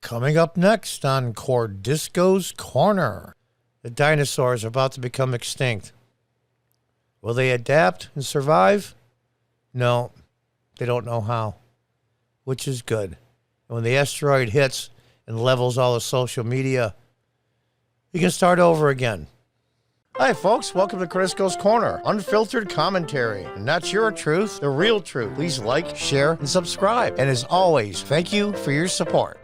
Coming up next on Cordisco's Corner, the dinosaurs are about to become extinct. Will they adapt and survive? No, they don't know how, which is good. And when the asteroid hits and levels all the social media, you can start over again. Hi, folks. Welcome to Cordisco's Corner. Unfiltered commentary. And that's your truth, the real truth. Please like, share, and subscribe. And as always, thank you for your support.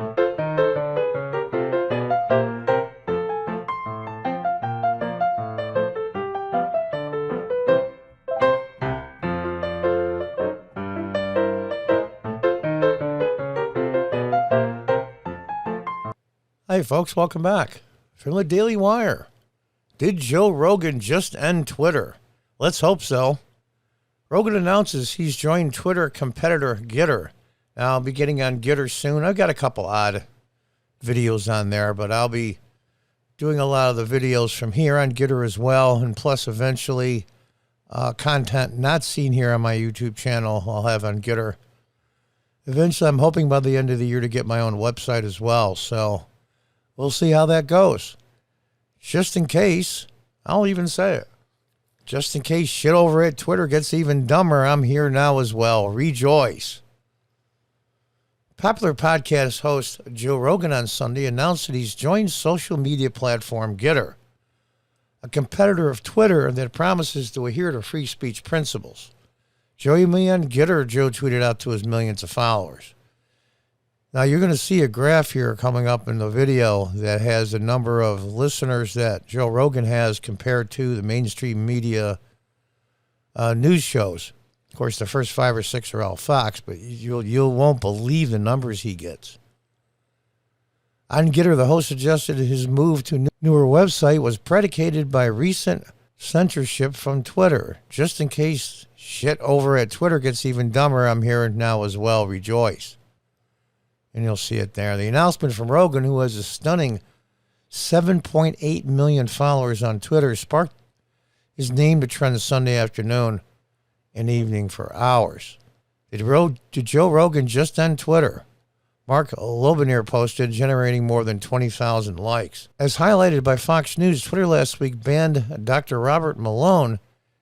Hey folks, welcome back. From the Daily Wire. Did Joe Rogan just end Twitter? Let's hope so. Rogan announces he's joined Twitter competitor Getter. Now, I'll be getting on Getter soon. I've got a couple odd videos on there, but I'll be doing a lot of the videos from here on Getter as well, and plus eventually content not seen here on my YouTube channel I'll have on Getter. Eventually, I'm hoping by the end of the year to get my own website as well, so we'll see how that goes. Just in case, I'll even say it. Just in case shit over at Twitter gets even dumber, I'm here now as well. Rejoice. Popular podcast host Joe Rogan on Sunday announced that he's joined social media platform Getter, a competitor of Twitter that promises to adhere to free speech principles. Join me on Getter, Joe tweeted out to his millions of followers. Now, you're going to see a graph here coming up in the video that has the number of listeners that Joe Rogan has compared to the mainstream media news shows. Of course, the first 5 or 6 are all Fox, but you won't believe the numbers he gets. On Getter, the host suggested his move to a newer website was predicated by recent censorship from Twitter. Just in case shit over at Twitter gets even dumber, I'm here now as well. Rejoice. And you'll see it there. The announcement from Rogan, who has a stunning 7.8 million followers on Twitter, sparked his name to trend Sunday afternoon and evening for hours. Did Joe Rogan just end Twitter? Mark Lobanier posted, generating more than 20,000 likes. As highlighted by Fox News, Twitter last week banned Dr. Robert Malone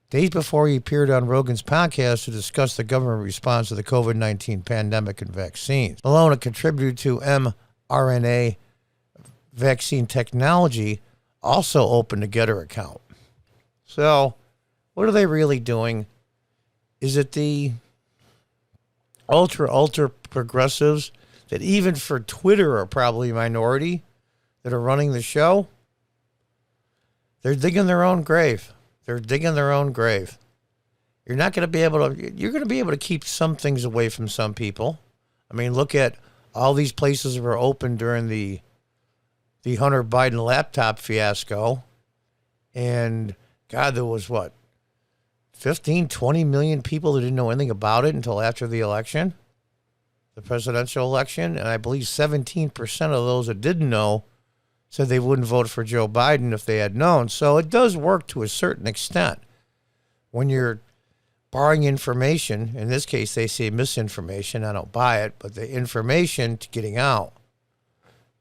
days before he appeared on Rogan's podcast to discuss the government response to the COVID-19 pandemic and vaccines. Malone, a contributor to mRNA vaccine technology, also opened a Getter account. So, what are they really doing? Is it the ultra progressives that even for Twitter are probably a minority that are running the show? They're digging their own grave. They're digging their own grave. You're going to be able to keep some things away from some people. I mean, look at all these places that were open during the Hunter Biden laptop fiasco. And God, there was 15, 20 million people that didn't know anything about it until after the election, the presidential election. And I believe 17% of those that didn't know said they wouldn't vote for Joe Biden if they had known. So it does work to a certain extent. When you're borrowing information, in this case they say misinformation, I don't buy it, but the information to getting out.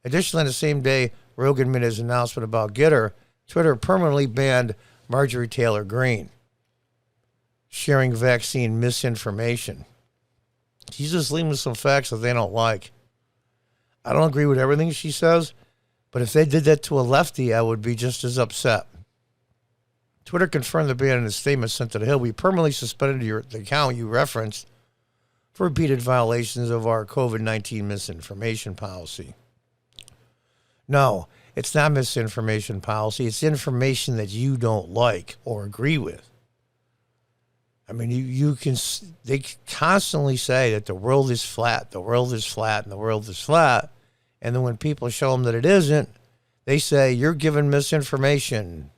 Additionally, on the same day Rogan made his announcement about Getter, Twitter permanently banned Marjorie Taylor Greene sharing vaccine misinformation. She's just leaving some facts that they don't like. I don't agree with everything she says, but if they did that to a lefty, I would be just as upset. Twitter confirmed the ban in a statement sent to the Hill. We permanently suspended the account you referenced for repeated violations of our COVID-19 misinformation policy. No, it's not misinformation policy. It's information that you don't like or agree with. I mean, they constantly say that the world is flat, the world is flat, and the world is flat. And then when people show them that it isn't, they say, you're giving misinformation.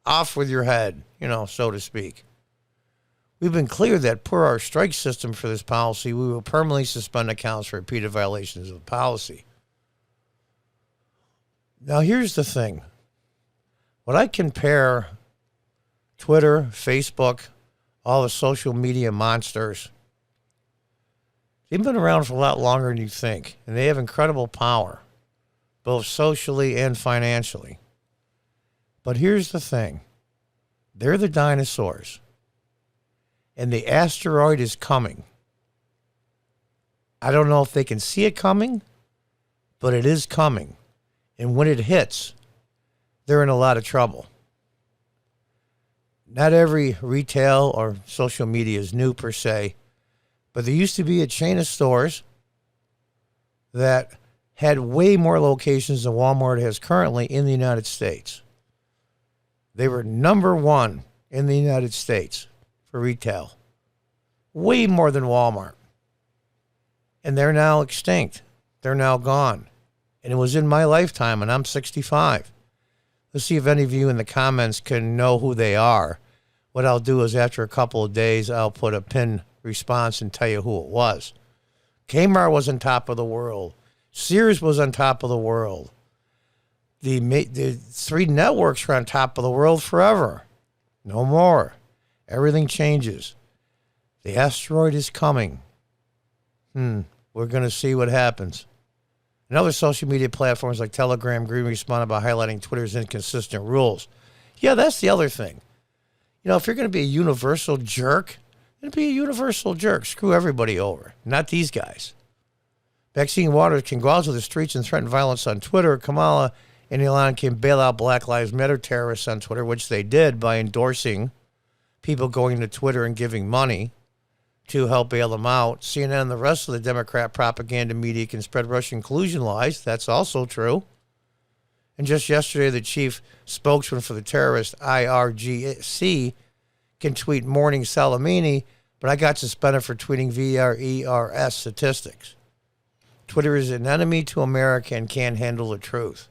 Off with your head, so to speak. We've been clear that per our strike system for this policy, we will permanently suspend accounts for repeated violations of the policy. Now, here's the thing. When I compare Twitter, Facebook, all the social media monsters, they've been around for a lot longer than you think, and they have incredible power. both socially and financially. But here's the thing. They're the dinosaurs. And the asteroid is coming. I don't know if they can see it coming, but it is coming. And when it hits, they're in a lot of trouble. Not every retail or social media is new per se, but there used to be a chain of stores that had way more locations than Walmart has currently in the United States. They were number one in the United States for retail. Way more than Walmart. And they're now extinct. They're now gone. And it was in my lifetime, and I'm 65. Let's see if any of you in the comments can know who they are. What I'll do is after a couple of days, I'll put a pinned response and tell you who it was. Kmart was on top of the world. Sears was on top of the world. The three networks were on top of the world forever. No more. Everything changes. The asteroid is coming. We're going to see what happens. And other social media platforms like Telegram, Green responded by highlighting Twitter's inconsistent rules. Yeah, that's the other thing. You know, if you're going to be a universal jerk, then be a universal jerk. Screw everybody over. Not these guys. Vaccine Waters can go out to the streets and threaten violence on Twitter. Kamala and Elon can bail out Black Lives Matter terrorists on Twitter, which they did by endorsing people going to Twitter and giving money to help bail them out. CNN and the rest of the Democrat propaganda media can spread Russian collusion lies. That's also true. And just yesterday, the chief spokesman for the terrorist IRGC can tweet "Morning Salamini," but I got suspended for tweeting VRERS statistics. Twitter is an enemy to America and can't handle the truth.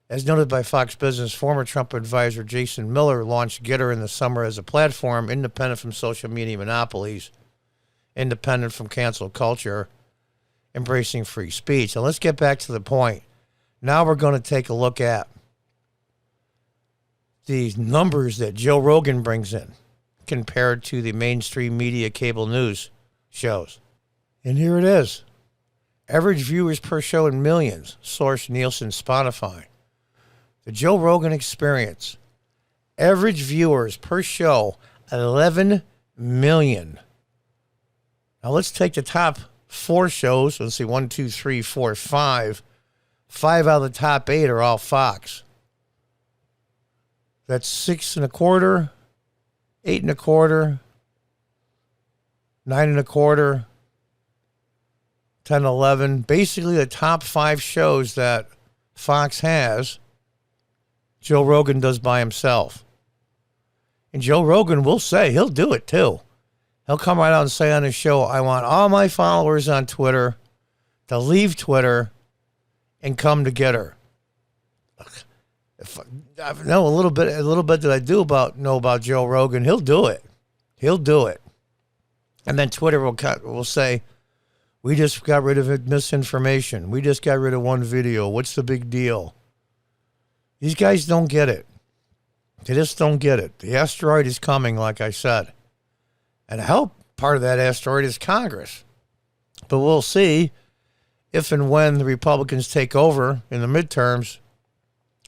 As noted by Fox Business, former Trump advisor Jason Miller launched Getter in the summer as a platform independent from social media monopolies, independent from cancel culture, embracing free speech. And let's get back to the point. Now we're going to take a look at the numbers that Joe Rogan brings in compared to the mainstream media cable news shows. And here it is. Average viewers per show in millions. Source Nielsen, Spotify. The Joe Rogan Experience. Average viewers per show, 11 million. Now let's take the top 4 shows. Let's see, 1, 2, 3, 4, 5. 5 out of the top 8 are all Fox. That's 6 1/4, 8 1/4, 9 1/4, 10, 11. Basically the top 5 shows that Fox has, Joe Rogan does by himself. And Joe Rogan will say, he'll do it too. He'll come right out and say on his show, I want all my followers on Twitter to leave Twitter and come to Getter. If I know a little bit that I do know about Joe Rogan, he'll do it. He'll do it. And then Twitter will say, we just got rid of misinformation. We just got rid of one video. What's the big deal? These guys don't get it. They just don't get it. The asteroid is coming, like I said. And I hope part of that asteroid is Congress. But we'll see if and when the Republicans take over in the midterms.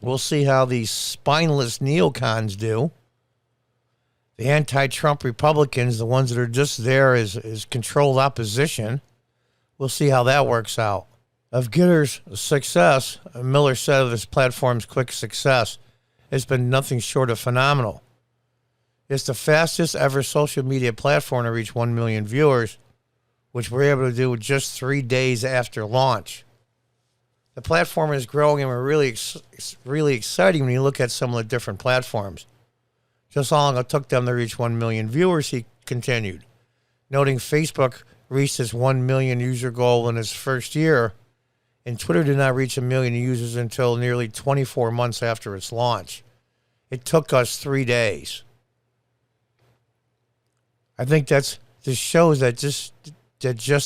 We'll see how these spineless neocons do. The anti-Trump Republicans, the ones that are just there as controlled opposition, we'll see how that works out. Of Getter's success, Miller said of this platform's quick success, it's been nothing short of phenomenal. It's the fastest ever social media platform to reach 1 million viewers, which we're able to do just 3 days after launch. The platform is growing, and we're really exciting when you look at some of the different platforms. Just how long it took them to reach 1 million viewers, he continued, noting Facebook reached its 1 million user goal in its first year, and Twitter did not reach 1 million users until nearly 24 months after its launch. It took us 3 days. I think this shows that just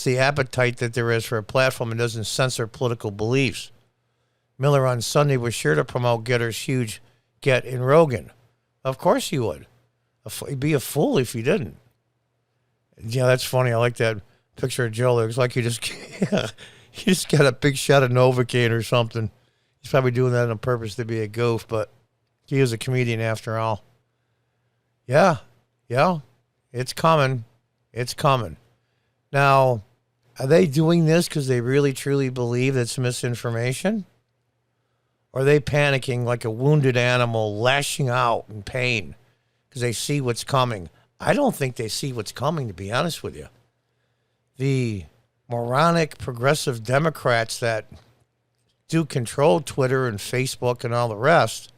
the appetite that there is for a platform that doesn't censor political beliefs. Miller on Sunday was sure to promote Getter's huge get in Rogan. Of course he would. He'd be a fool if he didn't. Yeah, that's funny. I like that picture of Joe. It looks like he He just got a big shot of Novocaine or something. He's probably doing that on purpose to be a goof, but he is a comedian after all. Yeah. It's coming. It's coming. Now, are they doing this because they really, truly believe it's misinformation? Or are they panicking like a wounded animal, lashing out in pain because they see what's coming? I don't think they see what's coming, to be honest with you. The moronic progressive Democrats that do control Twitter and Facebook and all the rest,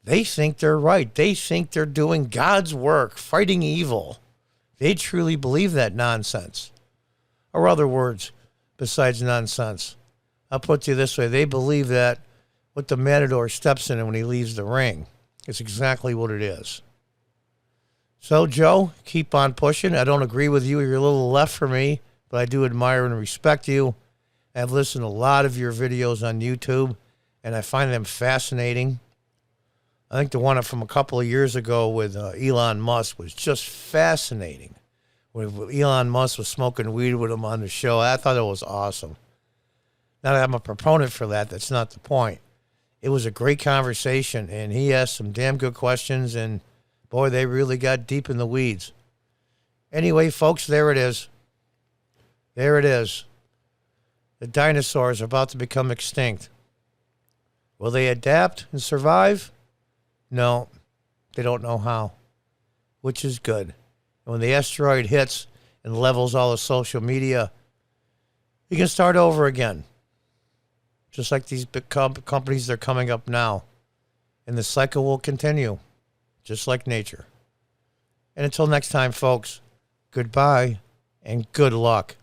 they think they're right. They think they're doing God's work, fighting evil. They truly believe that nonsense. Or other words besides nonsense. I'll put it to you this way. They believe that what the matador steps in when he leaves the ring. It's exactly what it is. So, Joe, keep on pushing. I don't agree with you. You're a little left for me, but I do admire and respect you. I've listened to a lot of your videos on YouTube, and I find them fascinating. I think the one from a couple of years ago with Elon Musk was just fascinating. When Elon Musk was smoking weed with him on the show, I thought it was awesome. Not that I'm a proponent for that. That's not the point. It was a great conversation, and he asked some damn good questions, and boy, they really got deep in the weeds. Anyway, folks, there it is. There it is. The dinosaurs are about to become extinct. Will they adapt and survive? No, they don't know how, which is good. And when the asteroid hits and levels all the social media, you can start over again. Just like these big companies, they're coming up now. And the cycle will continue, just like nature. And until next time, folks, goodbye and good luck.